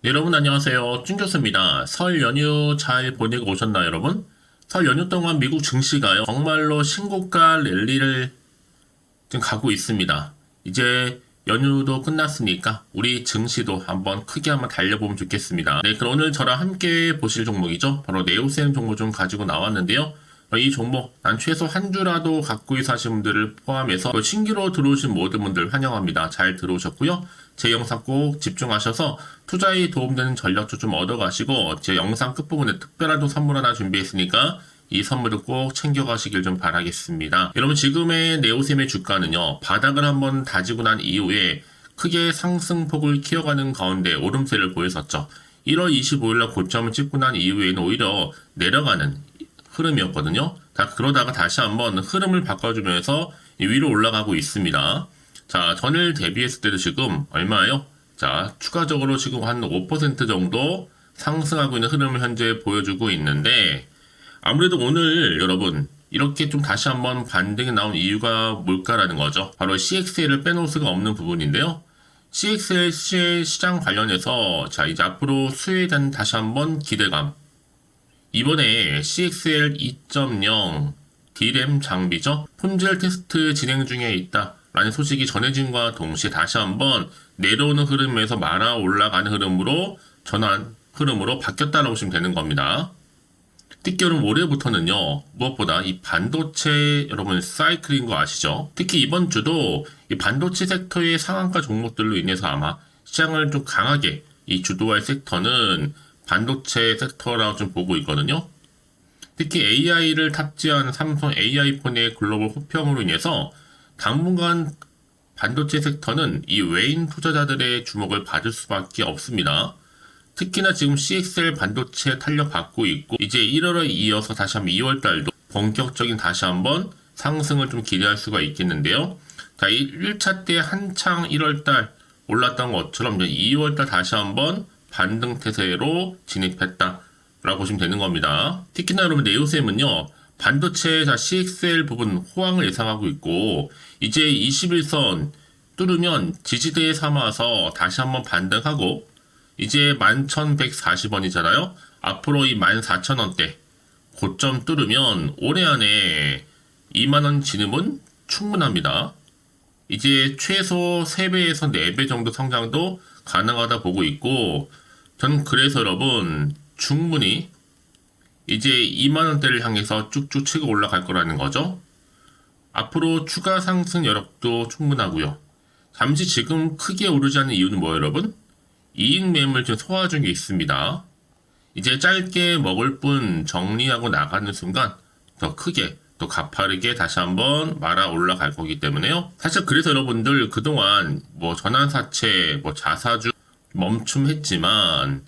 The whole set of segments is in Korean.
네, 여러분 안녕하세요. 준 교수입니다. 설 연휴 잘 보내고 오셨나요, 여러분? 설 연휴 동안 미국 증시가요, 정말로 신고가 랠리를 지금 가고 있습니다. 이제 연휴도 끝났으니까 우리 증시도 한번 달려보면 좋겠습니다. 네, 그럼 오늘 저랑 함께 보실 종목이죠. 바로 네오셈 종목 좀 가지고 나왔는데요. 이 종목 난 최소 한 주라도 갖고 있어 하신 분들을 포함해서 신규로 들어오신 모든 분들 환영합니다. 잘 들어오셨고요. 제 영상 꼭 집중하셔서 투자에 도움되는 전략도 좀 얻어가시고 제 영상 끝부분에 특별한 또 선물 하나 준비했으니까 이 선물도 꼭 챙겨가시길 좀 바라겠습니다. 여러분 지금의 네오셈의 주가는요, 바닥을 한번 다지고 난 이후에 크게 상승폭을 키워가는 가운데 오름세를 보였었죠. 1월 25일날 고점을 찍고 난 이후에는 오히려 내려가는 흐름이었거든요. 그러다가 다시 한번 흐름을 바꿔주면서 위로 올라가고 있습니다. 자, 전일 대비했을 때도 지금 얼마예요? 자, 추가적으로 지금 한 5% 정도 상승하고 있는 흐름을 현재 보여주고 있는데, 아무래도 오늘 여러분 이렇게 좀 다시 한번 반등이 나온 이유가 뭘까라는 거죠. 바로 CXL을 빼놓을 수가 없는 부분인데요. CXL 시장 관련해서 자, 이제 앞으로 수혜에 대한 다시 한번 기대감. 이번에 CXL 2.0 D램 장비죠. 폰젤 테스트 진행 중에 있다 라는 소식이 전해진과 동시에 다시 한번 내려오는 흐름에서 말아 올라가는 흐름으로 바뀌었다라고 보시면 되는 겁니다. 특히 여러분 올해부터는요, 무엇보다 이 반도체 여러분 사이클인 거 아시죠? 특히 이번 주도 이 반도체 섹터의 상한가 종목들로 인해서 아마 시장을 좀 강하게 이 주도할 섹터는 반도체 섹터라고 좀 보고 있거든요. 특히 AI를 탑재한 삼성 AI폰의 글로벌 호평으로 인해서 당분간 반도체 сек터는 이 외인 투자자들의 주목을 받을 수밖에 없습니다. 특히나 지금 CXL 반도체 탄력 받고 있고 이제 1월에 이어서 다시 한번 2월 달도 본격적인 다시 한번 상승을 좀 기대할 수가 있겠는데요. 자, 이 1차 때 한창 1월 달 올랐던 것처럼 2월 달 다시 한번 반등 태세로 진입했다라고 보시면 되는 겁니다. 특히나 여러분 네오셈은요, 반도체 CXL 부분 호황을 예상하고 있고 이제 21선 뚫으면 지지대 삼아서 다시 한번 반등하고 이제 11,140원이잖아요. 앞으로 이 14,000원대 고점 뚫으면 올해 안에 2만원 진입은 충분합니다. 이제 최소 3배에서 4배 정도 성장도 가능하다 보고 있고, 전 그래서 여러분 충분히 이제 2만원대를 향해서 쭉쭉 치고 올라갈 거라는 거죠. 앞으로 추가 상승 여력도 충분하고요. 잠시 지금 크게 오르지 않는 이유는 뭐예요, 여러분? 이익 매물 좀 소화 중에 있습니다. 이제 짧게 먹을 뿐 정리하고 나가는 순간 더 크게 또 가파르게 다시 한번 말아 올라갈 거기 때문에요. 사실 그래서 여러분들 그동안 뭐 전환사채, 뭐 자사주 멈춤했지만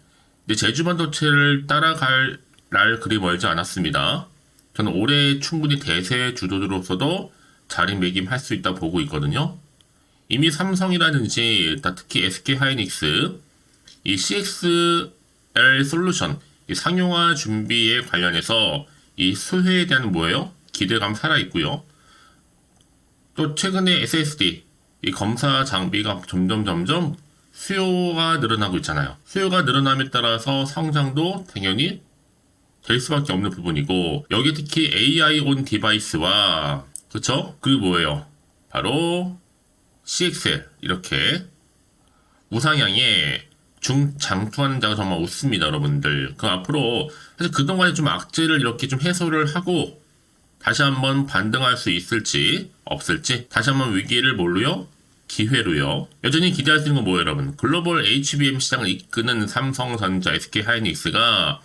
이제 제주반도체를 따라갈 날 그리 멀지 않았습니다. 저는 올해 충분히 대세 주도주로서도 자리매김할 수 있다 보고 있거든요. 이미 삼성이라든지 특히 SK하이닉스 이 CXL 솔루션 이 상용화 준비에 관련해서 이 수혜에 대한 뭐예요? 기대감 살아있고요. 또 최근에 SSD 이 검사 장비가 점점 수요가 늘어나고 있잖아요. 수요가 늘어남에 따라서 성장도 당연히 될 수밖에 없는 부분이고, 여기 특히 AI 온 디바이스와 그쵸? 그게 뭐예요? 바로 CXL 이렇게 우상향에 중장투하는 자가 정말 웃습니다, 여러분들. 그 앞으로 사실 그동안에 좀 악재를 이렇게 좀 해소를 하고 다시 한번 반등할 수 있을지 없을지 다시 한번 위기를 뭘로요? 기회로요. 여전히 기대할 수 있는 건 뭐예요, 여러분? 글로벌 HBM 시장을 이끄는 삼성전자, SK하이닉스가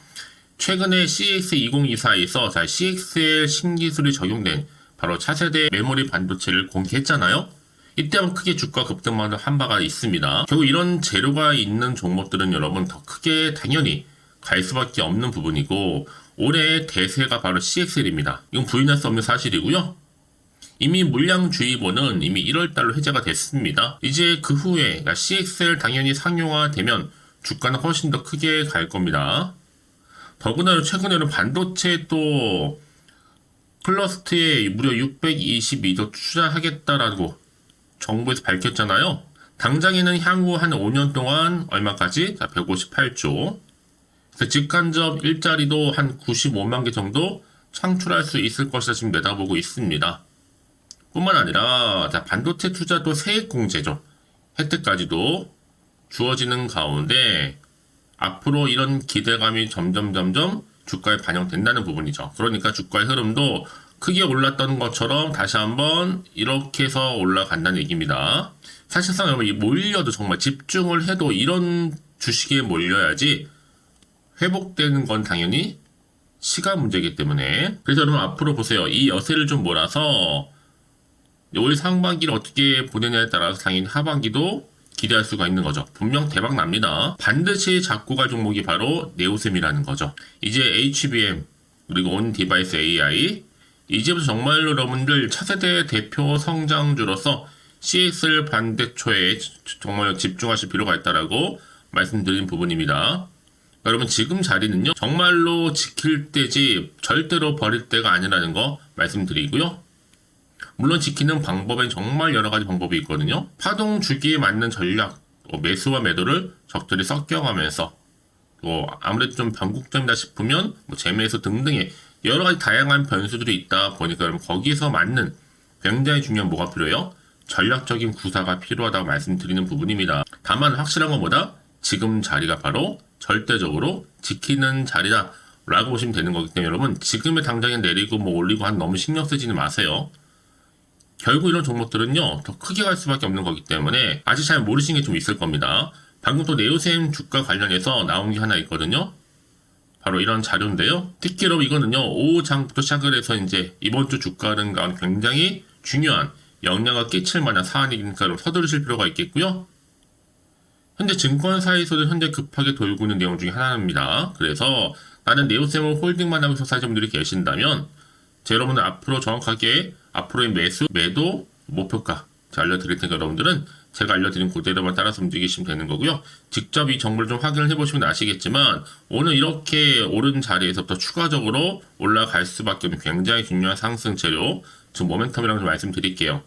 최근에 CX2024에서 CXL 신기술이 적용된 바로 차세대 메모리 반도체를 공개했잖아요. 이때만 크게 주가 급등만 한 바가 있습니다. 결국 이런 재료가 있는 종목들은 여러분 더 크게 당연히 갈 수밖에 없는 부분이고, 올해 대세가 바로 CXL입니다. 이건 부인할 수 없는 사실이고요. 이미 물량주의보는 이미 1월달로 해제가 됐습니다. 이제 그 후에 CXL 당연히 상용화되면 주가는 훨씬 더 크게 갈 겁니다. 더구나 최근에는 반도체 또 클러스트에 무려 622조 투자하겠다라고 정부에서 밝혔잖아요. 당장에는 향후 한 5년 동안 얼마까지? 자, 158조. 직간접 일자리도 한 95만 개 정도 창출할 수 있을 것이라 지금 내다보고 있습니다. 뿐만 아니라 자, 반도체 투자도 세액 공제죠. 혜택까지도 주어지는 가운데 앞으로 이런 기대감이 점점 주가에 반영된다는 부분이죠. 그러니까 주가의 흐름도 크게 올랐던 것처럼 다시 한번 이렇게 해서 올라간다는 얘기입니다. 사실상 여러분 이 몰려도 정말 집중을 해도 이런 주식에 몰려야지 회복되는 건 당연히 시간 문제이기 때문에. 그래서 여러분 앞으로 보세요. 이 여세를 좀 몰아서 올 상반기를 어떻게 보내냐에 따라서 당연히 하반기도 기대할 수가 있는 거죠. 분명 대박 납니다. 반드시 잡고 갈 종목이 바로 네오셈이라는 거죠. 이제 HBM 그리고 온 디바이스 AI 이제부터 정말로 여러분들 차세대 대표 성장주로서 CXL 반대초에 정말 집중하실 필요가 있다라고 말씀드린 부분입니다. 여러분 지금 자리는요 정말로 지킬 때지 절대로 버릴 때가 아니라는 거 말씀드리고요. 물론 지키는 방법엔 정말 여러 가지 방법이 있거든요. 파동 주기에 맞는 전략, 매수와 매도를 적절히 섞여가면서 아무래도 좀 변곡점이다 싶으면 재매수 등등의 여러 가지 다양한 변수들이 있다 보니까 여러분 거기서 맞는 굉장히 중요한 뭐가 필요해요? 전략적인 구사가 필요하다고 말씀드리는 부분입니다. 다만 확실한 것보다 지금 자리가 바로 절대적으로 지키는 자리다 라고 보시면 되는 거기 때문에 여러분 지금의 당장에 내리고 올리고 너무 신경 쓰지는 마세요. 결국 이런 종목들은요 더 크게 갈 수밖에 없는 거기 때문에 아직 잘 모르시는 게 좀 있을 겁니다. 방금 또 네오셈 주가 관련해서 나온 게 하나 있거든요. 바로 이런 자료인데요. 특히 여러분 이거는요 오후 장부터 시작을 해서 이제 이번 주 주가는 굉장히 중요한 영향을 끼칠 만한 사안이니까 여러분 서두르실 필요가 있겠고요. 현재 증권사에서도 현재 급하게 돌고 있는 내용 중에 하나입니다. 그래서 나는 네오셈을 홀딩만 하고 있어 사시분들이 계신다면 여러분들 앞으로 정확하게 앞으로의 매수, 매도, 목표가 알려드릴 테니까 여러분들은 제가 알려드린 그대로만 따라서 움직이시면 되는 거고요. 직접 이 정보를 좀 확인을 해보시면 아시겠지만 오늘 이렇게 오른 자리에서부터 추가적으로 올라갈 수밖에 없는 굉장히 중요한 상승 재료, 지금 모멘텀이라고 좀 말씀드릴게요.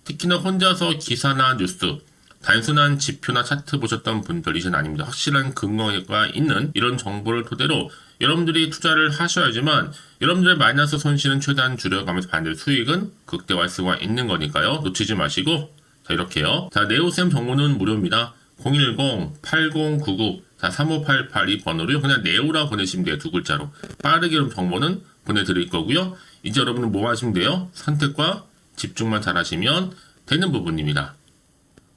특히나 혼자서 기사나 뉴스, 단순한 지표나 차트 보셨던 분들 이젠 아닙니다. 확실한 근거가 있는 이런 정보를 토대로 여러분들이 투자를 하셔야지만 여러분들의 마이너스 손실은 최대한 줄여가면서 반대로 수익은 극대화할 수가 있는 거니까요. 놓치지 마시고 자 이렇게요. 자 네오셈 정보는 무료입니다. 010-8099-3588 이 번호로요. 그냥 네오라 보내시면 돼요. 두 글자로. 빠르게 그럼 정보는 보내드릴 거고요. 이제 여러분은 뭐 하시면 돼요? 선택과 집중만 잘 하시면 되는 부분입니다.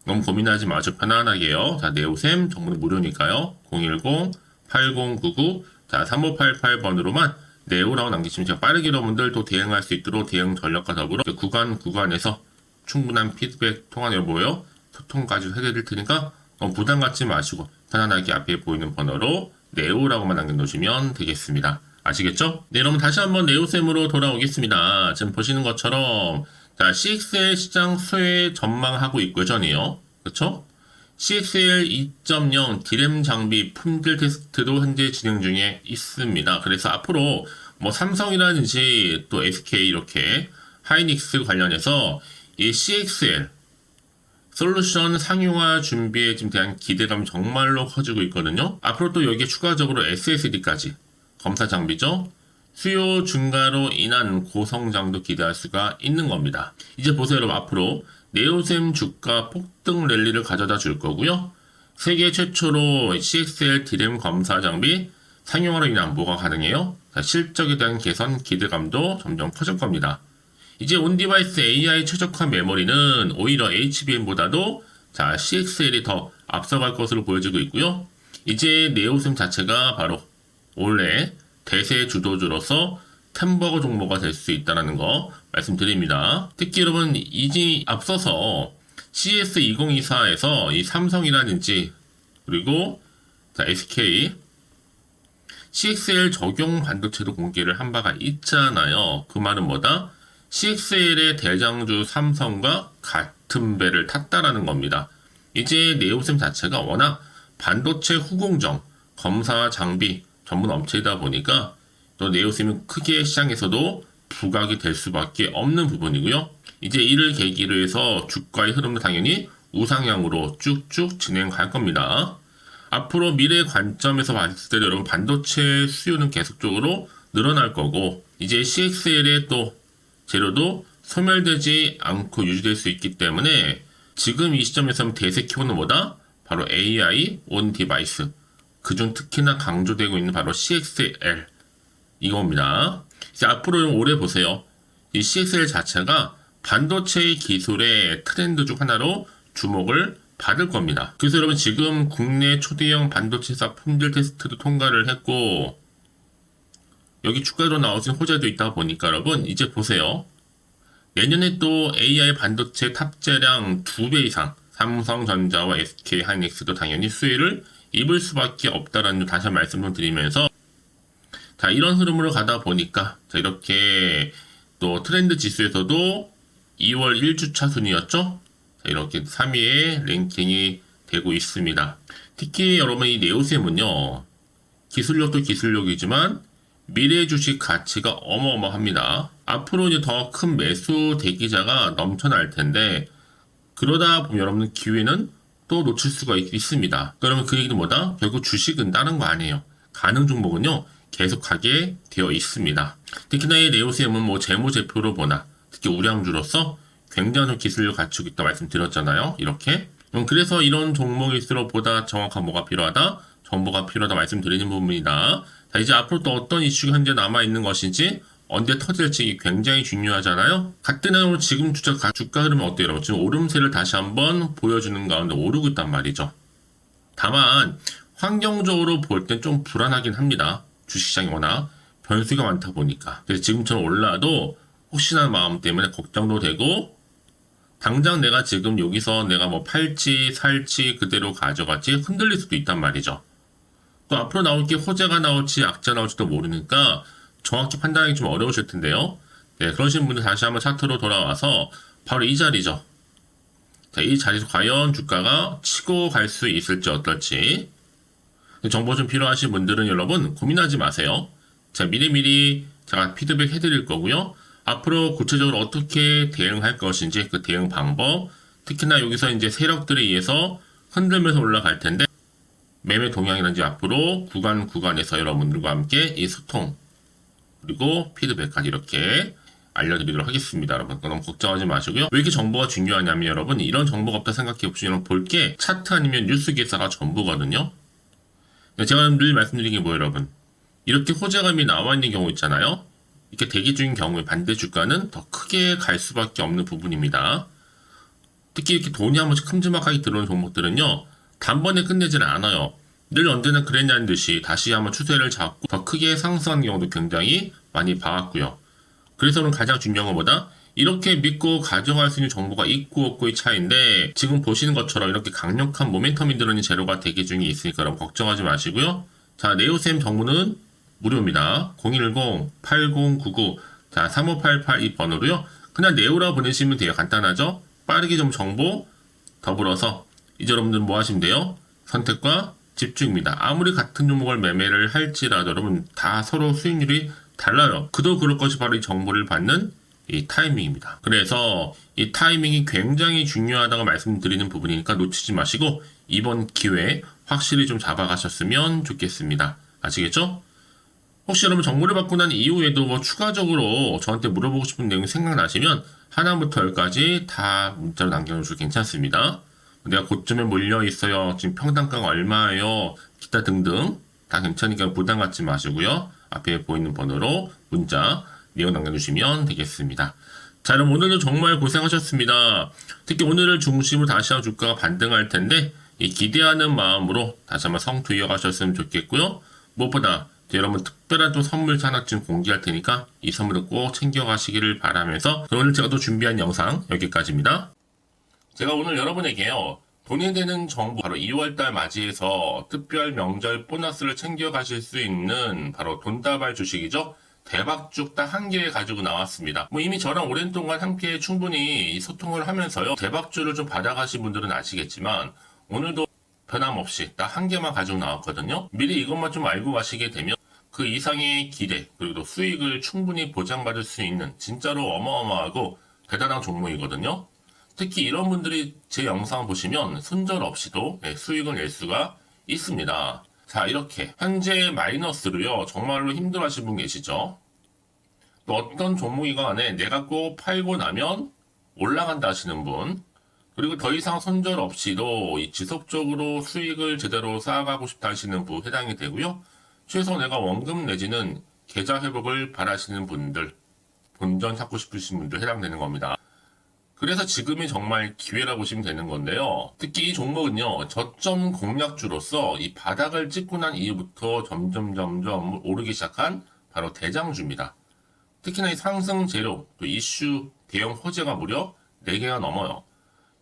너무 고민하지 마시고 편안하게요. 자 네오셈 정보는 무료니까요. 010-8099 자 3588번으로만 네오라고 남기시면 제가 빠르게 여러분들 또 대응할 수 있도록 대응 전략과 더불어 구간에서 충분한 피드백 통한 여보요 소통까지 해드릴 테니까 너무 부담 갖지 마시고 편안하게 앞에 보이는 번호로 네오라고만 남겨놓으시면 되겠습니다. 아시겠죠? 네 여러분 다시 한번 네오셈으로 돌아오겠습니다. 지금 보시는 것처럼 자 CXL 시장 수혜 전망하고 있고요. 전이요. 그렇죠? CXL 2.0 디램 장비 품질 테스트도 현재 진행 중에 있습니다. 그래서 앞으로 삼성이라든지 또 SK 이렇게 하이닉스 관련해서 이 CXL 솔루션 상용화 준비에 지금 대한 기대감이 정말로 커지고 있거든요. 앞으로 또 여기에 추가적으로 SSD까지 검사 장비죠. 수요 증가로 인한 고성장도 기대할 수가 있는 겁니다. 이제 보세요 여러분 앞으로 네오셈 주가 폭등 랠리를 가져다 줄 거고요. 세계 최초로 CXL 디램 검사 장비 상용화로 인한 뭐가 가능해요? 자, 실적에 대한 개선 기대감도 점점 커질 겁니다. 이제 온디바이스 AI 최적화 메모리는 오히려 HBM보다도 자 CXL이 더 앞서갈 것으로 보여지고 있고요. 이제 네오셈 자체가 바로 올해 대세 주도주로서 템버거 종목가 될 수 있다는 거 말씀드립니다. 특히 여러분 이제 앞서서 CS2024에서 이 삼성이라든지 그리고 자 SK CXL 적용 반도체도 공개를 한 바가 있잖아요. 그 말은 뭐다? CXL의 대장주 삼성과 같은 배를 탔다라는 겁니다. 이제 네오셈 자체가 워낙 반도체 후공정, 검사 장비 전문 업체이다 보니까 또 네오셈이 크게 시장에서도 부각이 될 수밖에 없는 부분이고요. 이제 이를 계기로 해서 주가의 흐름도 당연히 우상향으로 쭉쭉 진행할 겁니다. 앞으로 미래 관점에서 봤을 때 여러분 반도체 수요는 계속적으로 늘어날 거고 이제 CXL의 또 재료도 소멸되지 않고 유지될 수 있기 때문에 지금 이 시점에서 대세 키워드는 뭐다? 바로 AI 온 디바이스. 그중 특히나 강조되고 있는 바로 CXL 이겁니다. 이제 앞으로 오래 보세요. 이 CXL 자체가 반도체 기술의 트렌드 중 하나로 주목을 받을 겁니다. 그래서 여러분 지금 국내 초대형 반도체사 품질 테스트도 통과를 했고 여기 추가로 나오신 호재도 있다 보니까 여러분 이제 보세요. 내년에 또 AI 반도체 탑재량 2배 이상 삼성전자와 SK하이닉스도 당연히 수혜를 입을 수밖에 없다라는 점 다시 한번 말씀을 드리면서 자 이런 흐름으로 가다 보니까 자 이렇게 또 트렌드 지수에서도 2월 1주차 순이었죠. 자, 이렇게 3위에 랭킹이 되고 있습니다. 특히 여러분 이 네오셈은요. 기술력도 기술력이지만 미래 주식 가치가 어마어마합니다. 앞으로 이제 더 큰 매수 대기자가 넘쳐날 텐데 그러다 보면 여러분 기회는 또 놓칠 수가 있습니다. 그러면 그 얘기는 뭐다? 결국 주식은 다른 거 아니에요. 가능 종목은요. 계속하게 되어 있습니다. 특히나 이 네오셈은 뭐 재무제표로 보나 특히 우량주로서 굉장한 기술력 갖추고 있다 말씀드렸잖아요. 이렇게. 그래서 이런 종목일수록 보다 정확한 뭐가 필요하다? 정보가 필요하다 말씀드리는 부분이다. 자, 이제 앞으로 또 어떤 이슈가 현재 남아있는 것인지 언제 터질지 굉장히 중요하잖아요. 같은 내용으로 지금 주가 흐름은 어때요? 여러분? 지금 오름세를 다시 한번 보여주는 가운데 오르고 있단 말이죠. 다만 환경적으로 볼 땐 좀 불안하긴 합니다. 주식시장이 워낙 변수가 많다 보니까. 그래서 지금처럼 올라도 혹시나 마음 때문에 걱정도 되고 당장 내가 지금 여기서 내가 뭐 팔지 살지 그대로 가져갈지 흔들릴 수도 있단 말이죠. 또 앞으로 나올 게 호재가 나올지 악재가 나올지도 모르니까 정확히 판단하기 좀 어려우실 텐데요. 네, 그러신 분들 다시 한번 차트로 돌아와서 바로 이 자리죠. 자, 이 자리에서 과연 주가가 치고 갈 수 있을지 어떨지 정보 좀 필요하신 분들은 여러분 고민하지 마세요. 자, 미리미리 제가 피드백 해드릴 거고요. 앞으로 구체적으로 어떻게 대응할 것인지 그 대응 방법 특히나 여기서 이제 세력들에 의해서 흔들면서 올라갈 텐데 매매 동향이라든지 앞으로 구간에서 여러분들과 함께 이 소통 그리고 피드백까지 이렇게 알려드리도록 하겠습니다. 여러분 너무 걱정하지 마시고요. 왜 이렇게 정보가 중요하냐면 여러분 이런 정보가 없다 생각해 보시면 볼 게 차트 아니면 뉴스 기사가 전부거든요. 제가 늘 말씀드린 게 뭐예요 여러분 이렇게 호재감이 나와 있는 경우 있잖아요. 이렇게 대기 중인 경우에 반대 주가는 더 크게 갈 수밖에 없는 부분입니다. 특히 이렇게 돈이 한 번씩 큼지막하게 들어오는 종목들은요. 단번에 끝내지는 않아요. 늘 언제나 그랬냐는 듯이 다시 한번 추세를 잡고 더 크게 상승하는 경우도 굉장히 많이 봐왔고요. 그래서 오늘 가장 중요한 것보다 이렇게 믿고 가져갈 수 있는 정보가 있고 없고의 차이인데 지금 보시는 것처럼 이렇게 강력한 모멘텀이 들어있는 재료가 대기 중에 있으니까 여러분 걱정하지 마시고요. 자, 네오셈 정보는 무료입니다. 010-8099 자, 3588 이 번호로요. 그냥 네오라 보내시면 돼요. 간단하죠? 빠르게 좀 정보 더불어서 이제 여러분들 뭐 하시면 돼요? 선택과 집중입니다. 아무리 같은 종목을 매매를 할지라도 여러분 다 서로 수익률이 달라요. 그도 그럴 것이 바로 이 정보를 받는 이 타이밍입니다. 그래서 이 타이밍이 굉장히 중요하다고 말씀드리는 부분이니까 놓치지 마시고 이번 기회에 확실히 좀 잡아가셨으면 좋겠습니다. 아시겠죠? 혹시 여러분 정보를 받고 난 이후에도 뭐 추가적으로 저한테 물어보고 싶은 내용이 생각나시면 하나부터 열까지 다 문자로 남겨주셔도 괜찮습니다. 내가 고점에 몰려 있어요. 지금 평단가가 얼마예요? 기타 등등 다 괜찮으니까 부담 갖지 마시고요. 앞에 보이는 번호로 문자 내용 남겨주시면 되겠습니다. 자, 그럼 오늘도 정말 고생하셨습니다. 특히 오늘을 중심으로 다시 한번 주가가 반등할 텐데 이 기대하는 마음으로 다시 한번 성투 이어가셨으면 좋겠고요. 무엇보다 여러분 특별한 또 선물 하나쯤 공개할 테니까 이 선물을 꼭 챙겨가시기를 바라면서 오늘 제가 또 준비한 영상 여기까지입니다. 제가 오늘 여러분에게요. 돈이 되는 정보 바로 2월달 맞이해서 특별 명절 보너스를 챙겨가실 수 있는 바로 돈다발 주식이죠. 대박죽 딱 한 개 가지고 나왔습니다. 뭐 이미 저랑 오랜 동안 함께 충분히 소통을 하면서요. 대박주를 좀 받아가신 분들은 아시겠지만 오늘도 변함없이 딱 한 개만 가지고 나왔거든요. 미리 이것만 좀 알고 가시게 되면 그 이상의 기대 그리고 또 수익을 충분히 보장받을 수 있는 진짜로 어마어마하고 대단한 종목이거든요. 특히 이런 분들이 제 영상 보시면 손절 없이도 수익을 낼 수가 있습니다. 자, 이렇게 현재 마이너스로요. 정말로 힘들어하시는 분 계시죠? 또 어떤 종목이건 간에 내가 꼭 팔고 나면 올라간다 하시는 분, 그리고 더 이상 손절 없이도 이 지속적으로 수익을 제대로 쌓아가고 싶다 하시는 분 해당이 되고요. 최소 내가 원금 내지는 계좌 회복을 바라시는 분들, 본전 찾고 싶으신 분들 해당되는 겁니다. 그래서 지금이 정말 기회라고 보시면 되는 건데요. 특히 이 종목은요, 저점 공략주로서 이 바닥을 찍고 난 이후부터 점점 오르기 시작한 바로 대장주입니다. 특히나 이 상승 재료, 또 이슈, 대형 호재가 무려 4개가 넘어요.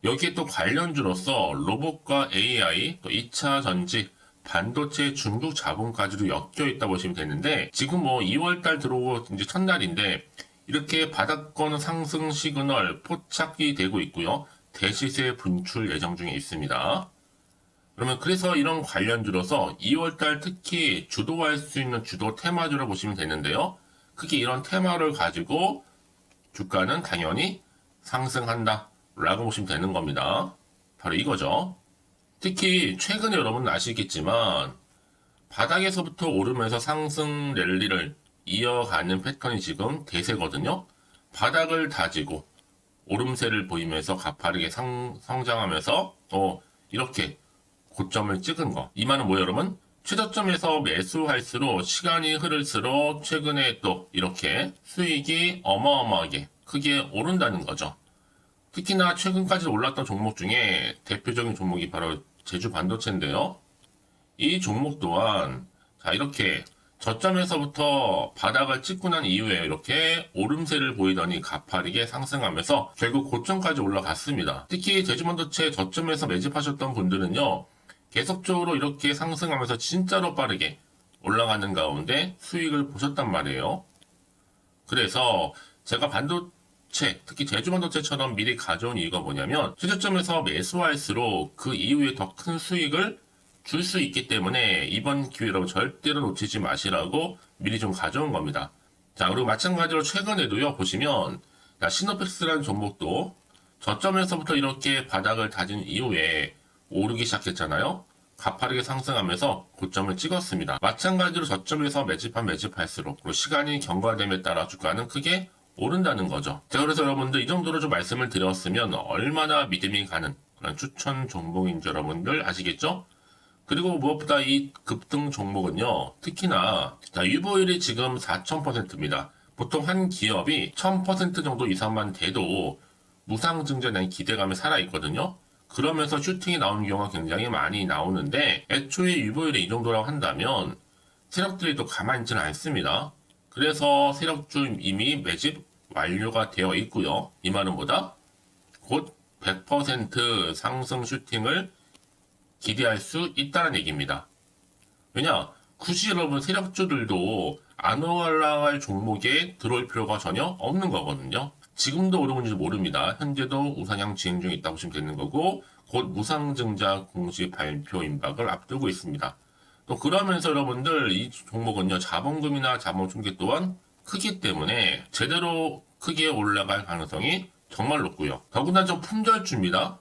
여기에 또 관련주로서 로봇과 AI, 또 2차 전지, 반도체 중국 자본까지도 엮여 있다 보시면 되는데, 지금 뭐 2월달 들어오고 이제 첫날인데, 이렇게 바닥권 상승 시그널 포착이 되고 있고요. 대시세 분출 예정 중에 있습니다. 그러면 그래서 이런 관련주로서 2월달 특히 주도할 수 있는 주도 테마주로 보시면 되는데요. 크게 이런 테마를 가지고 주가는 당연히 상승한다 라고 보시면 되는 겁니다. 바로 이거죠. 특히 최근에 여러분 아시겠지만 바닥에서부터 오르면서 상승 랠리를 이어가는 패턴이 지금 대세거든요. 바닥을 다지고 오름세를 보이면서 가파르게 성장하면서 이렇게 고점을 찍은 거. 이 말은 뭐예요, 여러분? 최저점에서 매수할수록 시간이 흐를수록 최근에 또 이렇게 수익이 어마어마하게 크게 오른다는 거죠. 특히나 최근까지 올랐던 종목 중에 대표적인 종목이 바로 제주 반도체인데요. 이 종목 또한 자 이렇게 저점에서부터 바닥을 찍고 난 이후에 이렇게 오름세를 보이더니 가파르게 상승하면서 결국 고점까지 올라갔습니다. 특히 제주반도체 저점에서 매집하셨던 분들은요. 계속적으로 이렇게 상승하면서 진짜로 빠르게 올라가는 가운데 수익을 보셨단 말이에요. 그래서 제가 반도체, 특히 제주반도체처럼 미리 가져온 이유가 뭐냐면 최저점에서 매수할수록 그 이후에 더 큰 수익을 줄 수 있기 때문에 이번 기회로 절대로 놓치지 마시라고 미리 좀 가져온 겁니다. 자, 그리고 마찬가지로 최근에도요, 보시면, 시노펙스라는 종목도 저점에서부터 이렇게 바닥을 다진 이후에 오르기 시작했잖아요. 가파르게 상승하면서 고점을 찍었습니다. 마찬가지로 저점에서 매집할수록 그리고 시간이 경과됨에 따라 주가는 크게 오른다는 거죠. 자, 그래서 여러분들 이 정도로 좀 말씀을 드렸으면 얼마나 믿음이 가는 그런 추천 종목인지 여러분들 아시겠죠? 그리고 무엇보다 이 급등 종목은요, 특히나, 유보율이 지금 4000%입니다. 보통 한 기업이 1000% 정도 이상만 돼도 무상증자에 대한 기대감이 살아있거든요. 그러면서 슈팅이 나오는 경우가 굉장히 많이 나오는데, 애초에 유보율이 이 정도라고 한다면, 세력들이 또 가만히 있지는 않습니다. 그래서 세력주 이미 매집 완료가 되어 있고요. 이 말은 뭐다? 곧 100% 상승 슈팅을 기대할 수 있다는 얘기입니다. 왜냐? 굳이 여러분 세력주들도 안 올라갈 종목에 들어올 필요가 전혀 없는 거거든요. 지금도 오르는지 모릅니다. 현재도 우상향 진행 중에 있다고 보시면 되는 거고 곧 무상증자 공시 발표 임박을 앞두고 있습니다. 또 그러면서 여러분들 이 종목은요. 자본금이나 자본 충격 또한 크기 때문에 제대로 크게 올라갈 가능성이 정말 높고요. 더군다나 좀 품절주입니다.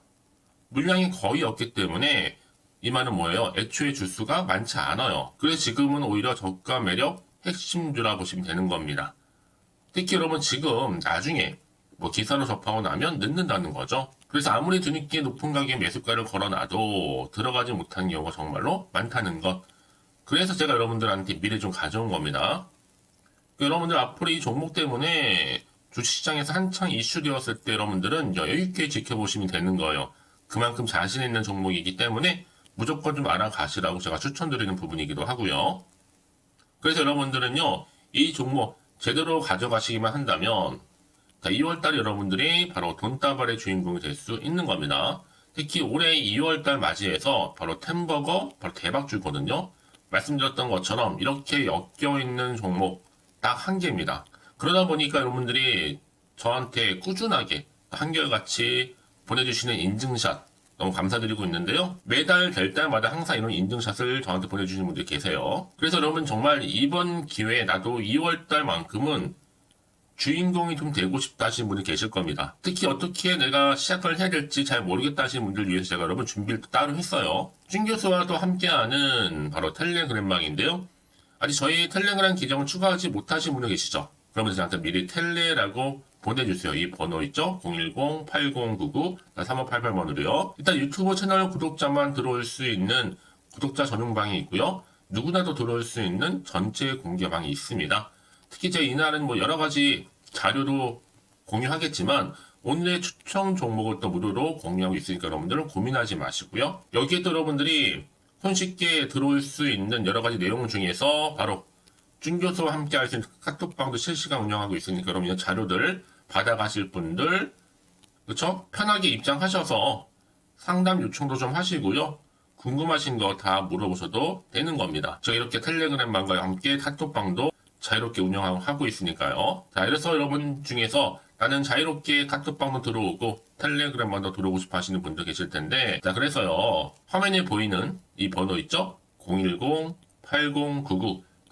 물량이 거의 없기 때문에 이 말은 뭐예요? 애초에 주수가 많지 않아요. 그래서 지금은 오히려 저가 매력 핵심주라 보시면 되는 겁니다. 특히 여러분 지금 나중에 기사로 접하고 나면 늦는다는 거죠. 그래서 아무리 뒤늦게 높은 가격에 매수가를 걸어놔도 들어가지 못하는 경우가 정말로 많다는 것. 그래서 제가 여러분들한테 미리 좀 가져온 겁니다. 여러분들 앞으로 이 종목 때문에 주식시장에서 한창 이슈되었을 때 여러분들은 여유있게 지켜보시면 되는 거예요. 그만큼 자신 있는 종목이기 때문에 무조건 좀 알아가시라고 제가 추천드리는 부분이기도 하고요. 그래서 여러분들은요, 이 종목 제대로 가져가시기만 한다면 2월달 여러분들이 바로 돈다발의 주인공이 될 수 있는 겁니다. 특히 올해 2월달 맞이해서 바로 템버거 바로 대박주거든요. 말씀드렸던 것처럼 이렇게 엮여있는 종목 딱 한 개입니다. 그러다 보니까 여러분들이 저한테 꾸준하게 한결같이 보내주시는 인증샷 너무 감사드리고 있는데요. 매달 될 때마다 항상 이런 인증샷을 저한테 보내주시는 분들이 계세요. 그래서 여러분 정말 이번 기회에 나도 2월달만큼은 주인공이 좀 되고 싶다 하시는 분이 계실 겁니다. 특히 어떻게 내가 시작을 해야 될지 잘 모르겠다 하시는 분들 위해서 제가 여러분 준비를 따로 했어요. 준 교수와도 함께하는 바로 텔레그램망인데요. 아직 저희 텔레그램 계정을 추가하지 못하신 분이 계시죠? 그러면 저한테 미리 텔레라고 보내주세요. 이 번호 있죠? 010-8099-3588번으로요. 일단 유튜브 채널 구독자만 들어올 수 있는 구독자 전용방이 있고요. 누구나도 들어올 수 있는 전체 공개방이 있습니다. 특히 제 이날은 뭐 여러 가지 자료도 공유하겠지만 오늘의 추천 종목을 또 무료로 공유하고 있으니까 여러분들은 고민하지 마시고요. 여기에 또 여러분들이 손쉽게 들어올 수 있는 여러 가지 내용 중에서 바로 준 교수와 함께 할 수 있는 카톡방도 실시간 운영하고 있으니까 여러분 이런 자료들 받아가실 분들 그렇죠? 편하게 입장하셔서 상담 요청도 좀 하시고요. 궁금하신 거 다 물어보셔도 되는 겁니다. 저 이렇게 텔레그램방과 함께 카톡방도 자유롭게 운영하고 있으니까요. 자, 이래서 여러분 중에서 나는 자유롭게 카톡방도 들어오고 텔레그램방도 들어오고 싶어 하시는 분도 계실 텐데, 자, 그래서요. 화면에 보이는 이 번호 있죠?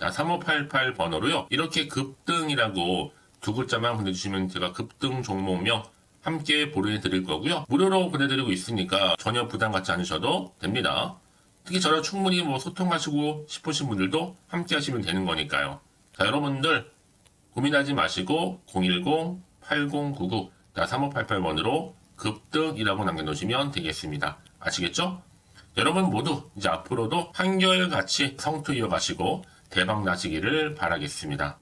010-8099-3588 번호로요. 이렇게 급등이라고 두 글자만 보내주시면 제가 급등 종목명 함께 보내드릴 거고요. 무료로 보내드리고 있으니까 전혀 부담 갖지 않으셔도 됩니다. 특히 저랑 충분히 뭐 소통하시고 싶으신 분들도 함께 하시면 되는 거니까요. 자, 여러분들 고민하지 마시고 010-8099-3588번으로 급등이라고 남겨놓으시면 되겠습니다. 아시겠죠? 여러분 모두 이제 앞으로도 한결같이 성투 이어가시고 대박 나시기를 바라겠습니다.